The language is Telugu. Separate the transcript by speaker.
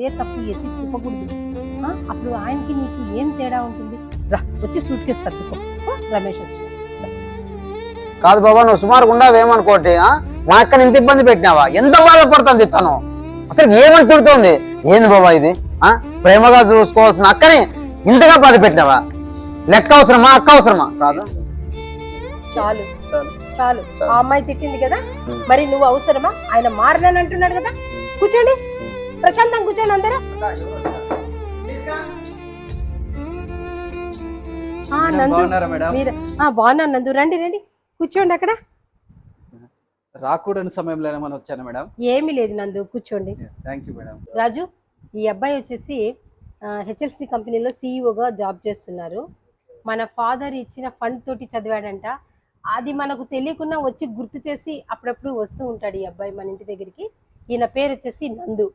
Speaker 1: ఏ తప్పు ఎత్తి చూపకూడదు. అప్పుడు ఆయనకి నీకు ఏం తేడా ఉంటుంది? రా వచ్చి సూట్ కేసు సర్దుకో. రమేష్ వచ్చి
Speaker 2: కాదు బాబా, నువ్వు సుమారుగా ఉండవేమనుకోటి. మా అక్కని ఇంత ఇబ్బంది పెట్టినావా? ఎంత బాధపడుతుంది తను, అసలు ఏమని తిడుతోంది? ఏంది బాబా ఇది? ప్రేమగా చూసుకోవాల్సిన అక్కని ఇంతగా బాధ పెట్టినావా? లెక్క అవసరమా? అక్క అవసరమా? కాదు,
Speaker 1: చాలు చాలు. ఆ అమ్మాయి తిట్టింది కదా, మరి నువ్వు అవసరమా? ఆయన మారనని అంటున్నాడు కదా. కూర్చోండి, ప్రశాంతంగా కూర్చోండి అందరూ. బాగున్నాను నందు, రండి రండి కూర్చోండి. అక్కడ
Speaker 3: రాకూడని సమయంలో ఏమైనా వచ్చాను మేడం?
Speaker 1: ఏమీ లేదు నందు, కూర్చోండి.
Speaker 3: Thank you madam.
Speaker 1: రాజు, ఈ అబ్బాయి వచ్చేసి హెచ్ఎల్సి కంపెనీలో సిఇఓగా జాబ్ చేస్తున్నారు. మన ఫాదర్ ఇచ్చిన ఫండ్ తోటి చదివాడంట. అది మనకు తెలియకుండా వచ్చి గుర్తు చేసి అప్పుడప్పుడు వస్తూ ఉంటాడు ఈ అబ్బాయి మన ఇంటి దగ్గరికి. ఈయన పేరు వచ్చేసి నందు.